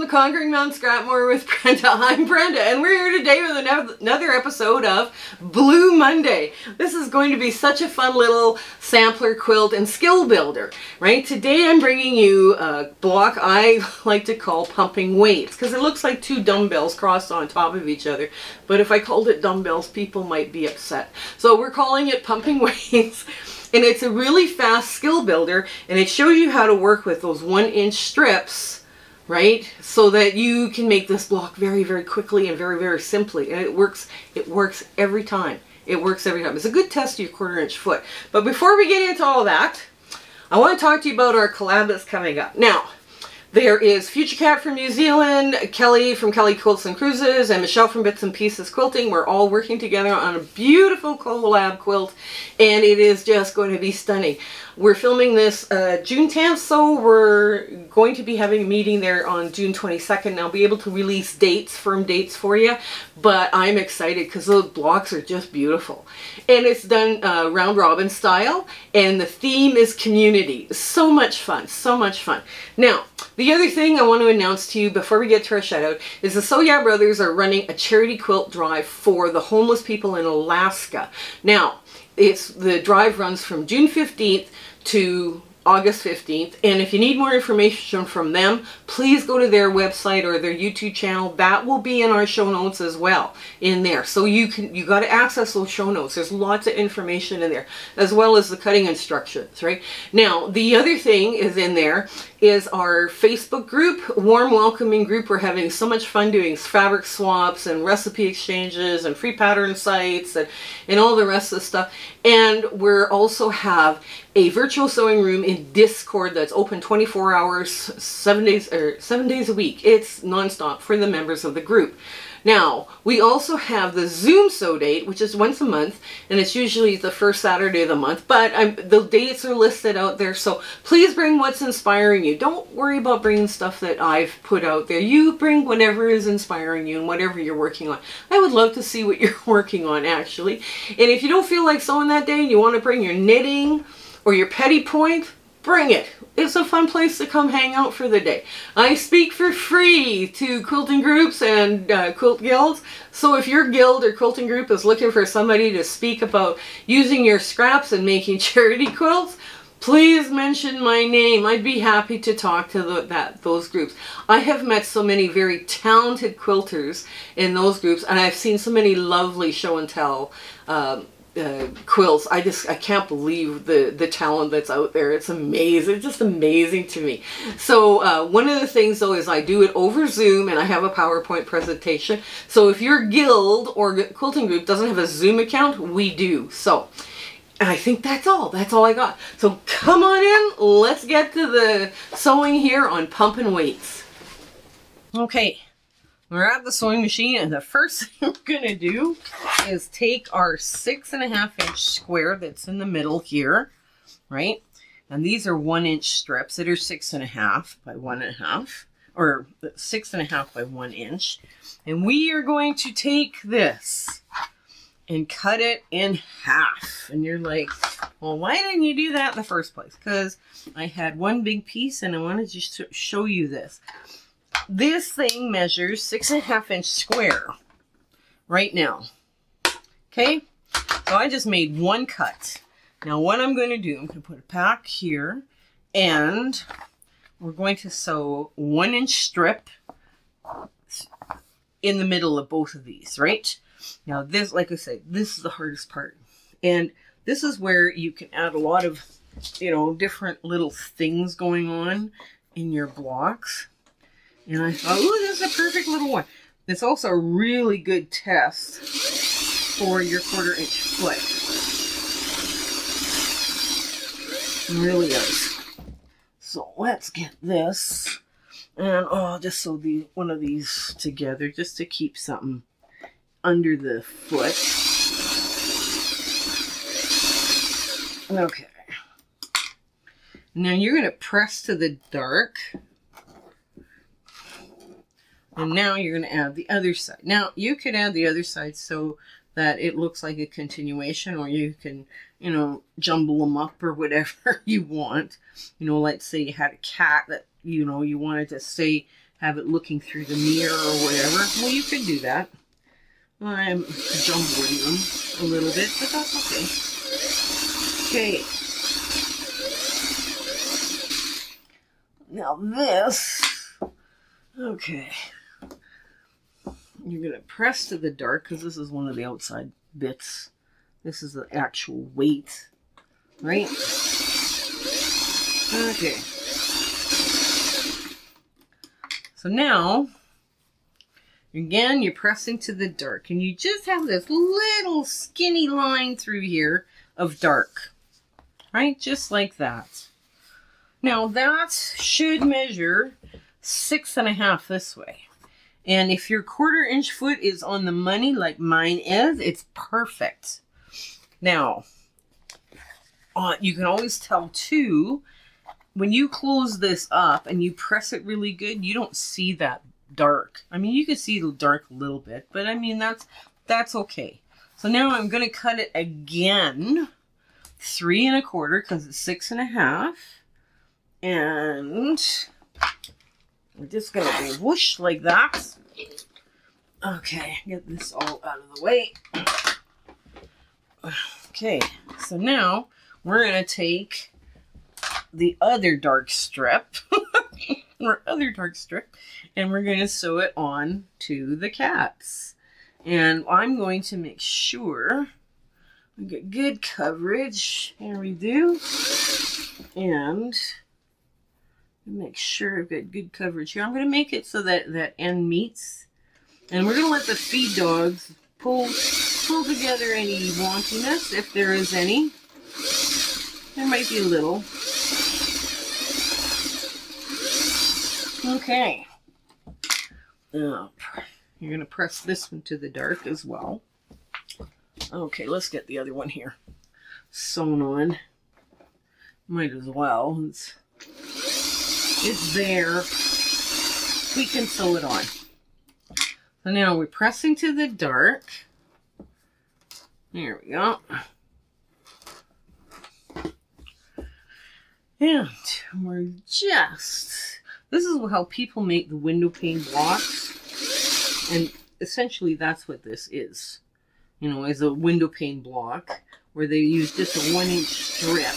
to Conquering Mount Scrapmore with Brenda. I'm Brenda, and we're here today with another episode of Blue Monday. This is going to be such a fun little sampler quilt and skill builder, right? Today I'm bringing you a block I like to call pumping weights, because it looks like two dumbbells crossed on top of each other. But if I called it dumbbells, people might be upset. So we're calling it pumping weights. And it's a really fast skill builder, and it shows you how to work with those 1-inch strips, right? So that you can make this block very, very quickly and very, very simply. And it works every time. It works every time. It's a good test of your 1/4-inch foot. But before we get into all that, I want to talk to you about our collab that's coming up. Now, there is Future Cat from New Zealand, Kelly from Kelly Quilts and Cruises, and Michelle from Bits and Pieces Quilting. We're all working together on a beautiful collab quilt, and it is just going to be stunning. We're filming this June 10th, so we're going to be having a meeting there on June 22nd. And I'll be able to release dates, firm dates for you, but I'm excited because those blocks are just beautiful. And it's done round robin style, and the theme is community. So much fun, so much fun. Now, the other thing I want to announce to you before we get to our shout out is the So Yeah Brothers are running a charity quilt drive for the homeless people in Alaska. Now, the drive runs from June 15th to August 15th, and if you need more information from them, please go to their website or their YouTube channel. That will be in our show notes as well in there. So you got to access those show notes. There's lots of information in there, as well as the cutting instructions, right? Now, the other thing is in there is our Facebook group, Warm Welcoming Group. We're having so much fun doing fabric swaps and recipe exchanges and free pattern sites and all the rest of the stuff. And we're also have a virtual sewing room in Discord that's open 24 hours, 7 days a week. It's nonstop for the members of the group. Now, we also have the Zoom Sew Date, which is once a month, and it's usually the first Saturday of the month, but the dates are listed out there, so please bring what's inspiring you. Don't worry about bringing stuff that I've put out there. You bring whatever is inspiring you and whatever you're working on. I would love to see what you're working on, actually. And if you don't feel like sewing that day and you want to bring your knitting or your petty point, bring it. It's a fun place to come hang out for the day. I speak for free to quilting groups and quilt guilds. So if your guild or quilting group is looking for somebody to speak about using your scraps and making charity quilts, please mention my name. I'd be happy to talk to those groups. I have met so many very talented quilters in those groups, and I've seen so many lovely show and tell quilts. I can't believe the talent that's out there. It's amazing. It's just amazing to me. So one of the things though is I do it over Zoom, and I have a PowerPoint presentation. So if your guild or quilting group doesn't have a Zoom account, we do. So I think that's all. That's all I got. So come on in. Let's get to the sewing here on Pumping Weights. Okay. We're at the sewing machine, and the first thing we're going to do is take our 6.5-inch square that's in the middle here, right? And these are 1-inch strips that are 6.5 by 1.5, or 6.5 by 1 inch. And we are going to take this and cut it in half. And you're like, well, why didn't you do that in the first place? Because I had one big piece and I wanted to show you this. This thing measures 6.5-inch square right now. Okay, so I just made one cut. Now what I'm going to do, I'm going to put it back here, and we're going to sew 1-inch strip in the middle of both of these, right? Now this, like I said, this is the hardest part. And this is where you can add a lot of, different little things going on in your blocks. And I thought, oh, this is a perfect little one. It's also a really good test for your 1/4-inch foot. It really is. So let's get this. And I'll just sew one of these together just to keep something under the foot. Okay. Now you're going to press to the dark. And now you're going to add the other side. Now, you could add the other side so that it looks like a continuation, or you can, jumble them up or whatever you want. Let's say you had a cat that, you wanted to stay have it looking through the mirror or whatever. Well, you could do that. I'm jumbling them a little bit, but that's okay. Okay. Now this, okay. You're going to press to the dark because this is one of the outside bits. This is the actual weight, right? Okay. So now, again, you're pressing to the dark, and you just have this little skinny line through here of dark, right? Just like that. Now that should measure 6.5 this way. And if your 1/4 inch foot is on the money like mine is, it's perfect. Now, you can always tell too, when you close this up and you press it really good, you don't see that dark. I mean, you can see the dark a little bit, but I mean, that's okay. So now I'm going to cut it again, 3 1/4 because it's 6.5. And we're just going to go whoosh like that. Okay, get this all out of the way. Okay, so now we're going to take the other dark strip, and we're going to sew it on to the caps. And I'm going to make sure we get good coverage. Here we do. And make sure I've got good coverage here. I'm going to make it so that that end meets. And we're going to let the feed dogs pull together any wonkiness, if there is any. There might be a little. Okay. Now, you're going to press this one to the dark as well. Okay, let's get the other one here sewn on. Might as well. It's there. We can sew it on. So now we're pressing to the dark. There we go. And we're just... This is how people make the window pane blocks. And essentially that's what this is. You know, is a window pane block where they use just a 1-inch strip.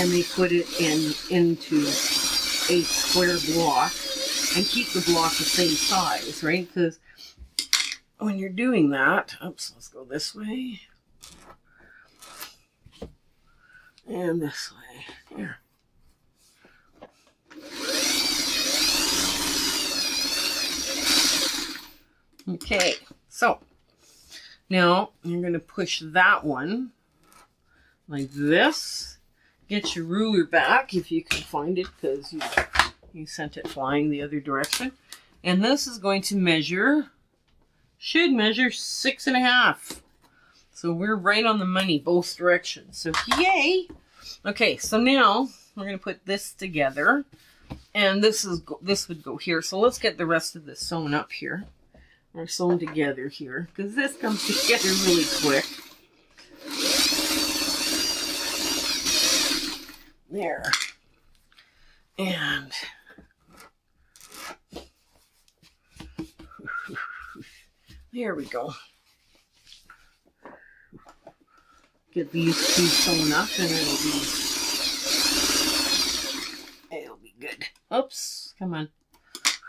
And they put it into a square block and keep the block the same size, right? Because when you're doing that, oops, let's go this way. And this way. Here. Okay, so now you're going to push that one like this. Get your ruler back if you can find it, because you sent it flying the other direction. And this is going to measure, should measure 6.5. So we're right on the money both directions. So yay! Okay, so now we're going to put this together, and this would go here. So let's get the rest of this sewn up here, or sewn together here, because this comes together really quick. There. And there we go. Get these two sewn up and it'll be good. Oops, come on.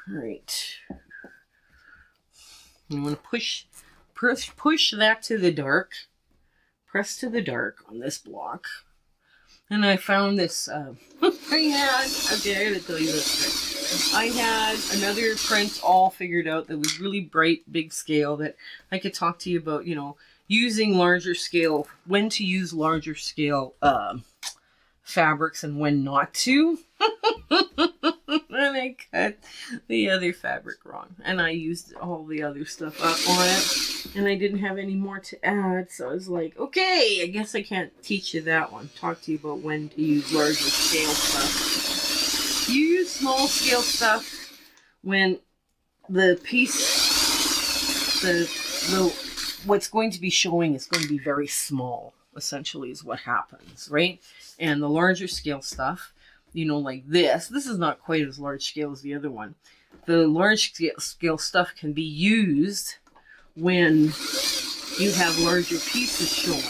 All right. You want to push that to the dark. Press to the dark on this block. And I found this, okay, I gotta tell you this. I had another print all figured out that was really bright, big scale that I could talk to you about, you know, using larger scale, when to use larger scale fabrics and when not to. And I cut the other fabric wrong. And I used all the other stuff up on it. And I didn't have any more to add. So I was like, okay, I guess I can't teach you that one. Talk to you about when to use larger scale stuff. You use small scale stuff when the piece, what's going to be showing is going to be very small, essentially, is what happens, right? And the larger scale stuff, you know, like this. This is not quite as large scale as the other one. The large scale stuff can be used when you have larger pieces shown.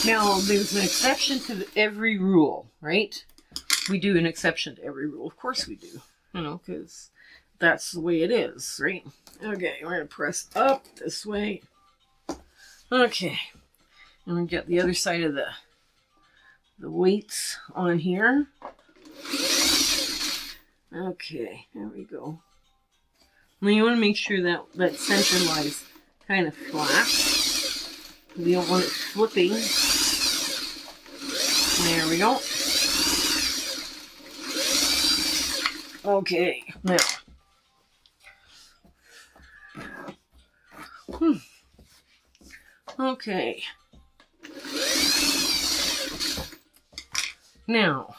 Now, there's an exception to every rule, right? We do an exception to every rule. Of course we do, you know, because that's the way it is, right? Okay, we're going to press up this way. Okay, and we get the other side of the weights on here. Okay, there we go. Now you want to make sure that that center lies kind of flat. We don't want it flipping. There we go. Okay, now. Okay. Now,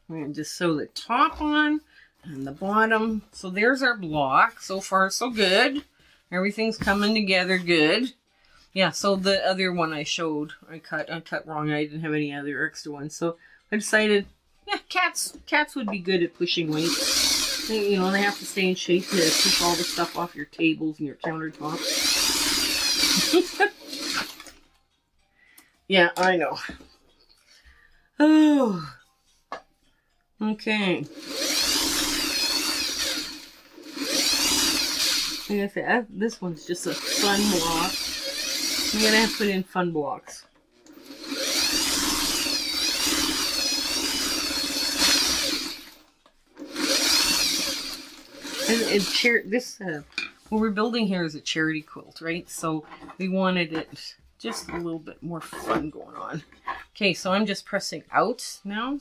we're going to just sew the top on and the bottom. So there's our block. So far, so good. Everything's coming together good. Yeah, so the other one I showed, I cut wrong. I didn't have any other extra ones. So I decided, yeah, cats would be good at pushing weight. They, you know, they have to stay in shape to push all the stuff off your tables and your countertops. Yeah, I know. Oh. Okay. Like I said, this one's just a fun block. I'm gonna have to put in fun blocks. And this what we're building here is a charity quilt, right? So we wanted it just a little bit more fun going on. Okay, so I'm just pressing out now,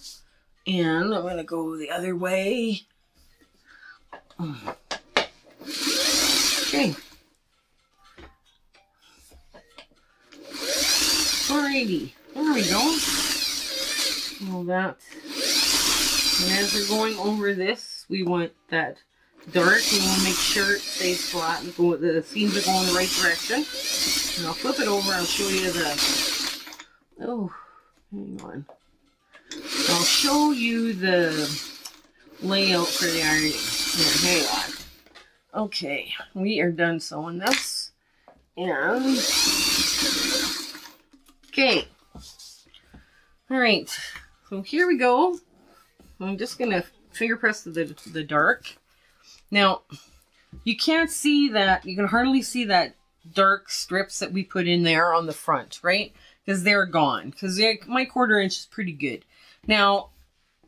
and I'm gonna go the other way. Okay. Alrighty, there we go. All that. And as we're going over this, we want that dark. We want to make sure it stays flat and the seams are going the right direction. And I'll flip it over. I'll show you the. Oh, hang on. I'll show you the layout for the ironing. Here, hang on. Okay, we are done sewing this. And okay. All right. So here we go. I'm just gonna finger press the dark. Now, you can't see that. You can hardly see that dark strips that we put in there on the front, right? Because they're gone. Because my 1/4 inch is pretty good. Now,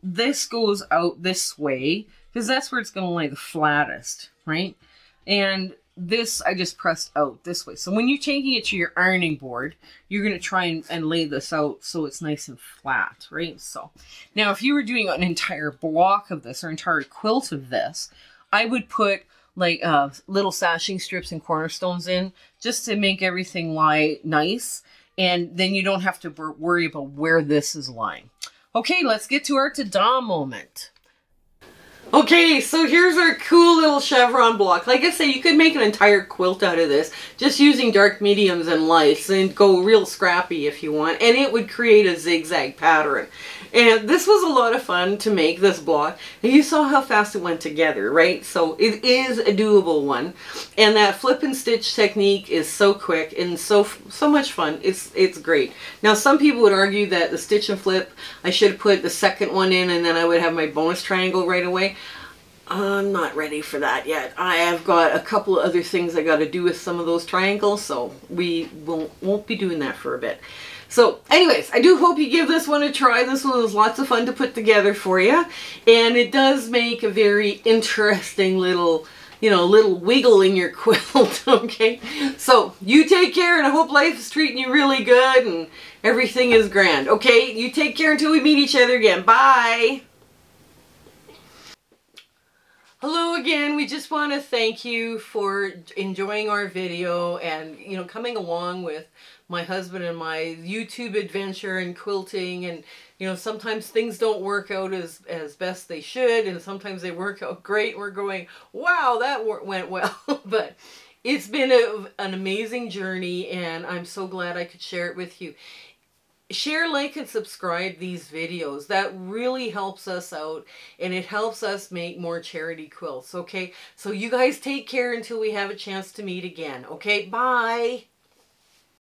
this goes out this way because that's where it's going to lay the flattest, right? And this I just pressed out this way. So when you're taking it to your ironing board, you're going to try and lay this out so it's nice and flat, right? So now if you were doing an entire block of this or entire quilt of this, I would put like little sashing strips and cornerstones in just to make everything lie nice. And then you don't have to worry about where this is lying. Okay, let's get to our ta-da moment. Okay, so here's our cool little chevron block. Like I say, you could make an entire quilt out of this just using dark mediums and lights and go real scrappy if you want. And it would create a zigzag pattern. And this was a lot of fun to make this block. And you saw how fast it went together, right? So it is a doable one. And that flip and stitch technique is so quick and so much fun. It's great. Now some people would argue that the stitch and flip, I should have put the second one in and then I would have my bonus triangle right away. I'm not ready for that yet. I have got a couple of other things I got to do with some of those triangles, so we won't be doing that for a bit. So anyways, I do hope you give this one a try. This one was lots of fun to put together for you. And it does make a very interesting little, you know, little wiggle in your quilt, okay? So you take care, and I hope life is treating you really good and everything is grand. Okay, you take care until we meet each other again. Bye! Hello again. We just want to thank you for enjoying our video and, you know, coming along with my husband and my YouTube adventure and quilting. And, you know, sometimes things don't work out as best they should, and sometimes they work out great. We're going, wow, that went well. But it's been an amazing journey, and I'm so glad I could share it with you. share, like, and subscribe these videos. That really helps us out, and it helps us make more charity quilts. Okay, so you guys take care until we have a chance to meet again. Okay, bye.